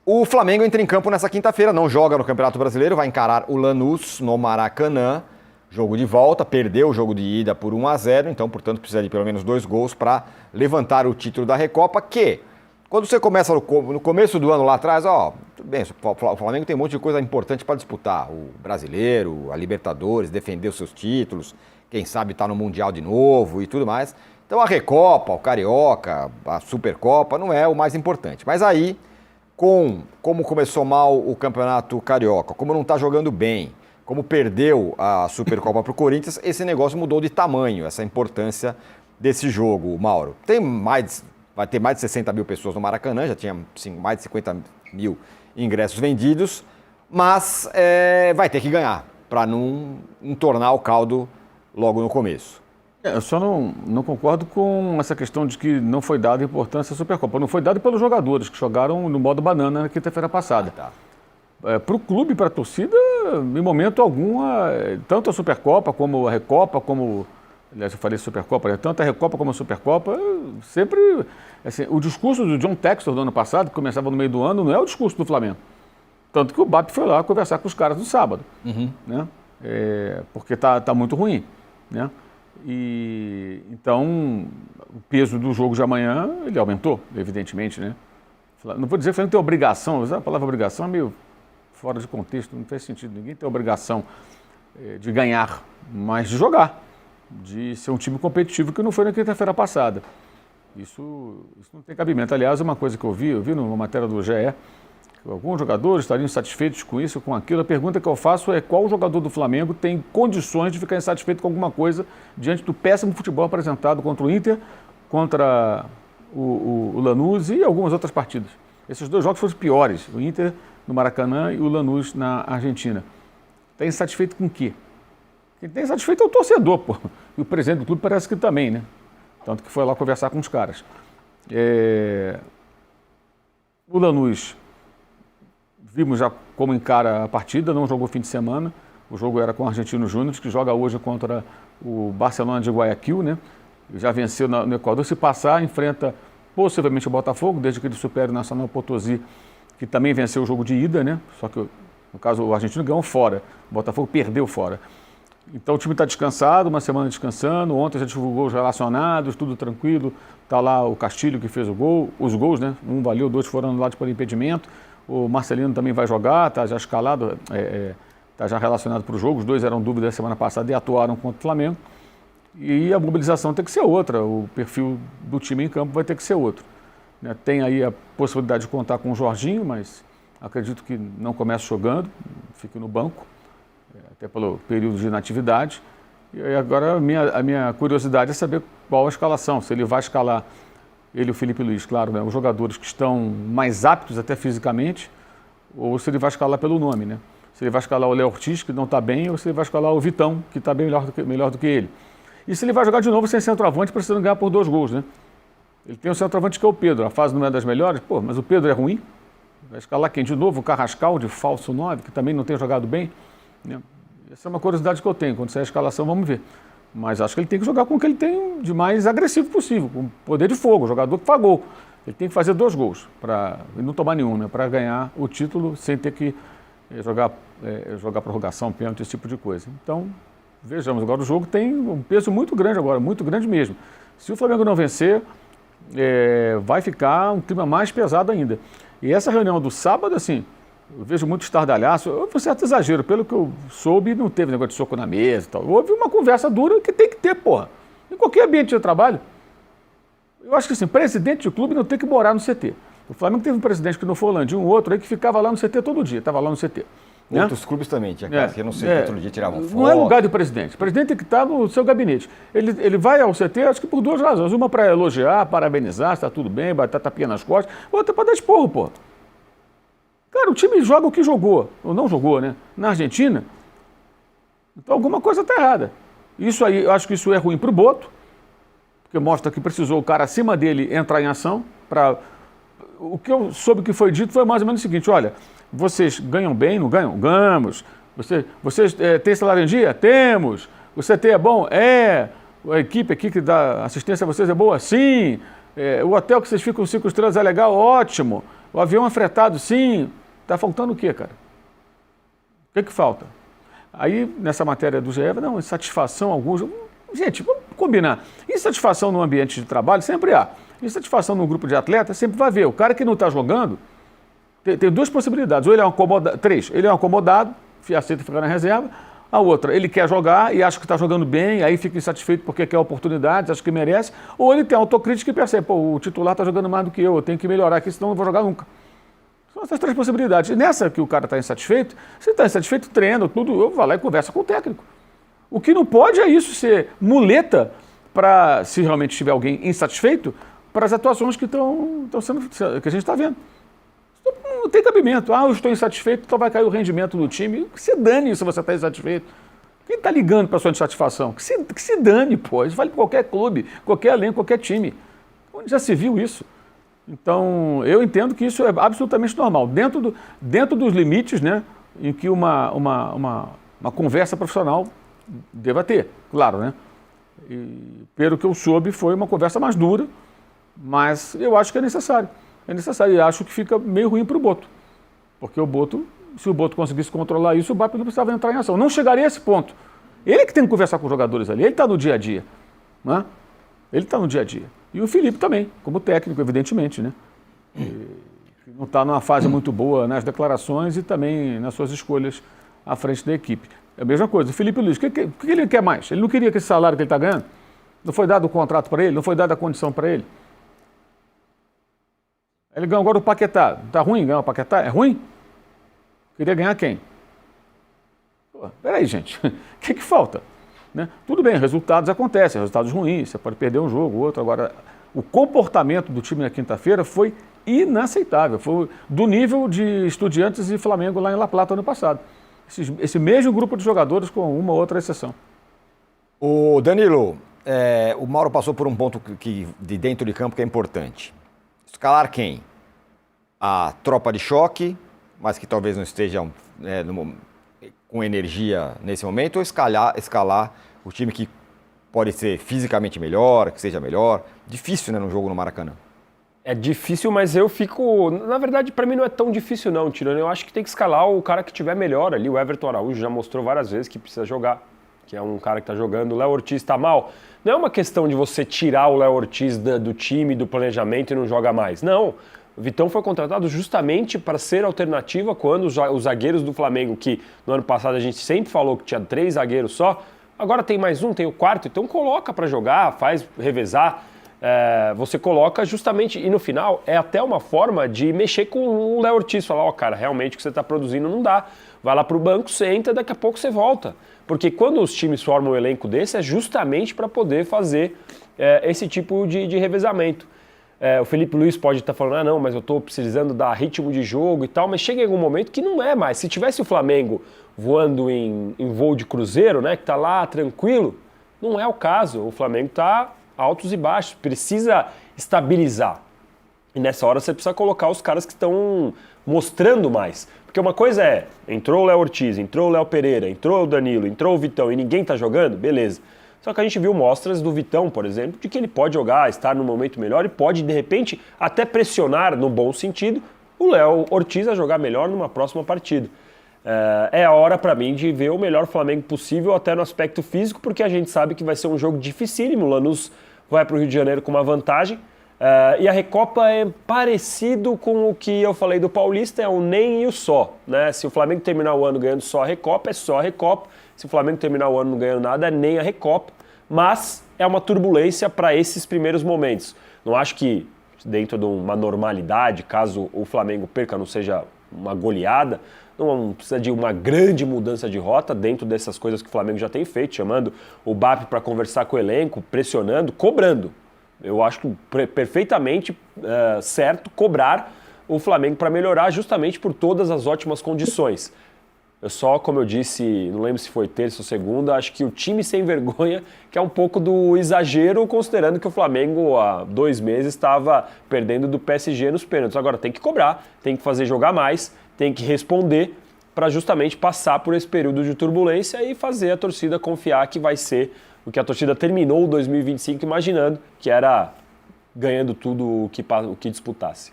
O Flamengo entra em campo nessa quinta-feira, não joga no Campeonato Brasileiro, vai encarar o Lanús no Maracanã. Jogo de volta, perdeu o jogo de ida por 1-0, então, portanto, precisa de pelo menos 2 gols para levantar o título da Recopa, que, quando você começa no começo do ano lá atrás, tudo bem, o Flamengo tem um monte de coisa importante para disputar. O Brasileiro, a Libertadores, defender os seus títulos, quem sabe tá no Mundial de novo e tudo mais. Então a Recopa, o Carioca, a Supercopa não é o mais importante. Mas aí, como começou mal o Campeonato Carioca, como não está jogando bem, como perdeu a Supercopa para o Corinthians, esse negócio mudou de tamanho, essa importância desse jogo, Mauro. Vai ter mais de 60 mil pessoas no Maracanã, já tinha mais de 50 mil ingressos vendidos, mas vai ter que ganhar para não entornar o caldo logo no começo. Eu só não concordo com essa questão de que não foi dada importância à Supercopa. Não foi dada pelos jogadores que jogaram no modo banana na quinta-feira passada. Tá. Para o clube, para a torcida, em momento algum, tanto a Supercopa como a Recopa, aliás, eu falei Supercopa, né? Tanto a Recopa como a Supercopa, sempre... Assim, o discurso do John Textor do ano passado, que começava no meio do ano, não é o discurso do Flamengo. Tanto que o BAP foi lá conversar com os caras no sábado, né? Porque tá muito ruim, né? E então o peso do jogo de amanhã ele aumentou, evidentemente, né? Não vou dizer que o Flamengo tem obrigação, a palavra obrigação é meio fora de contexto, não faz sentido. Ninguém tem obrigação de ganhar, mas de jogar, de ser um time competitivo que não foi na quinta-feira passada. Isso não tem cabimento. Aliás, uma coisa que eu vi numa matéria do GE, que alguns jogadores estariam insatisfeitos com isso, com aquilo. A pergunta que eu faço é qual jogador do Flamengo tem condições de ficar insatisfeito com alguma coisa diante do péssimo futebol apresentado contra o Inter, contra o Lanús e algumas outras partidas. Esses 2 jogos foram os piores, o Inter no Maracanã e o Lanús na Argentina. Está insatisfeito com o quê? Quem está insatisfeito é o torcedor, pô. E o presidente do clube parece que também, né? Tanto que foi lá conversar com os caras. O Lanús, vimos já como encara a partida, não jogou fim de semana. O jogo era com o Argentino Júnior, que joga hoje contra o Barcelona de Guayaquil, né? Já venceu no Equador. Se passar, enfrenta possivelmente o Botafogo, desde que ele supere o Nacional Potosí, que também venceu o jogo de ida, né? Só que, no caso, o Argentino ganhou fora, o Botafogo perdeu fora. Então o time está descansado, uma semana descansando. Ontem já divulgou os relacionados, tudo tranquilo. Está lá o Castilho que fez os gols, né? Um valeu, 2 foram anulados por impedimento. O Marcelino também vai jogar, está já escalado, está já relacionado para o jogo. Os 2 eram dúvidas da semana passada e atuaram contra o Flamengo. E a mobilização tem que ser outra, o perfil do time em campo vai ter que ser outro. Tem aí a possibilidade de contar com o Jorginho, mas acredito que não comece jogando, fique no banco, até pelo período de inatividade. E agora a minha curiosidade é saber qual a escalação, se ele vai escalar, ele e o Felipe Luiz, claro, né, os jogadores que estão mais aptos até fisicamente, ou se ele vai escalar pelo nome, né? Se ele vai escalar o Léo Ortiz, que não está bem, ou se ele vai escalar o Vitão, que está bem melhor do que ele. E se ele vai jogar de novo sem centroavante, precisando ganhar por 2 gols, né? Ele tem um centroavante que é o Pedro, a fase não é das melhores, mas o Pedro é ruim. Vai escalar quem de novo? O Carrascal, de falso 9, que também não tem jogado bem, né? Essa é uma curiosidade que eu tenho. Quando sair a escalação, vamos ver. Mas acho que ele tem que jogar com o que ele tem de mais agressivo possível, com poder de fogo, jogador que faz gol. Ele tem que fazer 2 gols, e não tomar nenhum, né? Para ganhar o título sem ter que jogar prorrogação, pênalti, esse tipo de coisa. Então, vejamos, agora o jogo tem um peso muito grande agora, muito grande mesmo. Se o Flamengo não vencer, vai ficar um clima mais pesado ainda. E essa reunião do sábado, assim, eu vejo muito estardalhaço, houve um certo exagero, pelo que eu soube, não teve negócio de soco na mesa e tal. Houve uma conversa dura que tem que ter, porra, em qualquer ambiente de trabalho. Eu acho que assim, presidente de clube não tem que morar no CT. O Flamengo teve um presidente que não foi o Landim, um outro aí que ficava lá no CT todo dia, estava lá no CT. Né? Outros clubes também, tinha caras que eu não sei, todo dia tiravam foto. Não é lugar de presidente. O presidente tem que estar no seu gabinete. Ele vai ao CT, acho que por 2 razões. Uma para elogiar, parabenizar, se está tudo bem, bater tapinha nas costas. Outra para dar esporro, pô. Cara, o time joga o que jogou, ou não jogou, né? Na Argentina. Então alguma coisa está errada. Isso aí, eu acho que isso é ruim para o Boto, porque mostra que precisou o cara acima dele entrar em ação. O que eu soube que foi dito foi mais ou menos o seguinte: olha, vocês ganham bem, não ganham? Ganhamos. Vocês têm salário em dia? Temos. O CT é bom? É. A equipe aqui que dá assistência a vocês é boa? Sim. O hotel que vocês ficam 5 estrelas é legal? Ótimo. O avião é fretado, sim. Está faltando o quê, cara? O que falta? Aí, nessa matéria do GE, não, insatisfação alguns. Gente, vamos combinar. Insatisfação no ambiente de trabalho sempre há. Insatisfação no grupo de atletas sempre vai haver. O cara que não está jogando tem duas possibilidades. Ou ele é um acomodado, três, ele é um acomodado, aceita ficar na reserva. A outra, ele quer jogar e acha que está jogando bem, aí fica insatisfeito porque quer oportunidades, acha que merece. Ou ele tem autocrítica e percebe, pô, o titular está jogando mais do que eu tenho que melhorar aqui, senão eu não vou jogar nunca. São essas três possibilidades. E nessa que o cara está insatisfeito, se está insatisfeito, treina, tudo, eu vou lá e conversa com o técnico. O que não pode é isso ser muleta para, se realmente tiver alguém insatisfeito, para as atuações que que a gente está vendo. Não tem cabimento. Eu estou insatisfeito, então vai cair o rendimento do time. Que se dane se você está insatisfeito. Quem está ligando para a sua insatisfação? Que se dane, pô. Isso vale para qualquer clube, qualquer elenco, qualquer time. Onde já se viu isso? Então, eu entendo que isso é absolutamente normal. Dentro dos limites, né, em que uma conversa profissional deva ter, claro, né? E, pelo que eu soube, foi uma conversa mais dura, mas eu acho que é necessário. É necessário e acho que fica meio ruim para o Boto. Porque o Boto, se o Boto conseguisse controlar isso, o BAP não precisava entrar em ação. Não chegaria a esse ponto. Ele que tem que conversar com os jogadores ali, ele está no dia a dia. Né? Ele está no dia a dia. E o Felipe também, como técnico, evidentemente. Né? Não está numa fase muito boa nas declarações e também nas suas escolhas à frente da equipe. É a mesma coisa. O Felipe Luiz, o que ele quer mais? Ele não queria que esse salário que ele está ganhando? Não foi dado o contrato para ele? Não foi dada a condição para ele? Ele ganhou agora o Paquetá. Está ruim ganhar o Paquetá? É ruim? Queria ganhar quem? Pô, peraí, gente. O que falta? Né? Tudo bem, resultados acontecem, resultados ruins. Você pode perder um jogo, outro. Agora, o comportamento do time na quinta-feira foi inaceitável. Foi do nível de Estudiantes e Flamengo lá em La Plata ano passado. Esse mesmo grupo de jogadores com uma ou outra exceção. O Danilo, o Mauro passou por um ponto de dentro de campo que é importante. Escalar quem? A tropa de choque, mas que talvez não esteja com energia nesse momento, ou escalar o time que pode ser fisicamente melhor, que seja melhor. Difícil, né, num jogo no Maracanã. É difícil, mas eu fico... Na verdade, para mim não é tão difícil não, Tirone. Eu acho que tem que escalar o cara que tiver melhor ali. O Everton Araújo já mostrou várias vezes que precisa jogar, que é um cara que está jogando. O Léo Ortiz está mal. Não é uma questão de você tirar o Léo Ortiz do time, do planejamento e não joga mais. Não. O Vitão foi contratado justamente para ser alternativa quando os zagueiros do Flamengo, que no ano passado a gente sempre falou que tinha 3 zagueiros só, agora tem mais um, tem o quarto, então coloca para jogar, faz revezar. Você coloca justamente, e no final é até uma forma de mexer com o Léo Ortiz, falar, cara, realmente o que você está produzindo não dá, vai lá para o banco, senta, daqui a pouco você volta, porque quando os times formam um elenco desse é justamente para poder fazer esse tipo de revezamento. O Felipe Luiz pode estar falando, não, mas eu estou precisando dar ritmo de jogo e tal, mas chega em algum momento que não é mais. Se tivesse o Flamengo voando em voo de cruzeiro, né, que está lá tranquilo, não é o caso, o Flamengo está altos e baixos, precisa estabilizar. E nessa hora você precisa colocar os caras que estão mostrando mais. Porque uma coisa entrou o Léo Ortiz, entrou o Léo Pereira, entrou o Danilo, entrou o Vitão e ninguém tá jogando, beleza. Só que a gente viu mostras do Vitão, por exemplo, de que ele pode jogar, estar num momento melhor e pode, de repente, até pressionar, no bom sentido, o Léo Ortiz a jogar melhor numa próxima partida. É a hora, para mim, de ver o melhor Flamengo possível, até no aspecto físico, porque a gente sabe que vai ser um jogo dificílimo. O Lanús vai para o Rio de Janeiro com uma vantagem. E a Recopa é parecido com o que eu falei do Paulista, é o nem e o só. Né? Se o Flamengo terminar o ano ganhando só a Recopa, é só a Recopa. Se o Flamengo terminar o ano não ganhando nada, é nem a Recopa. Mas é uma turbulência para esses primeiros momentos. Não acho que dentro de uma normalidade, caso o Flamengo perca, não seja uma goleada, não precisa de uma grande mudança de rota dentro dessas coisas que o Flamengo já tem feito, chamando o BAP para conversar com o elenco, pressionando, cobrando. Eu acho perfeitamente certo cobrar o Flamengo para melhorar justamente por todas as ótimas condições. Eu só, como eu disse, não lembro se foi terça ou segunda, acho que o time sem vergonha, que é um pouco do exagero, considerando que o Flamengo há 2 meses estava perdendo do PSG nos pênaltis. Agora tem que cobrar, tem que fazer jogar mais, tem que responder para justamente passar por esse período de turbulência e fazer a torcida confiar que vai ser o que a torcida terminou 2025 imaginando, que era ganhando tudo o que disputasse.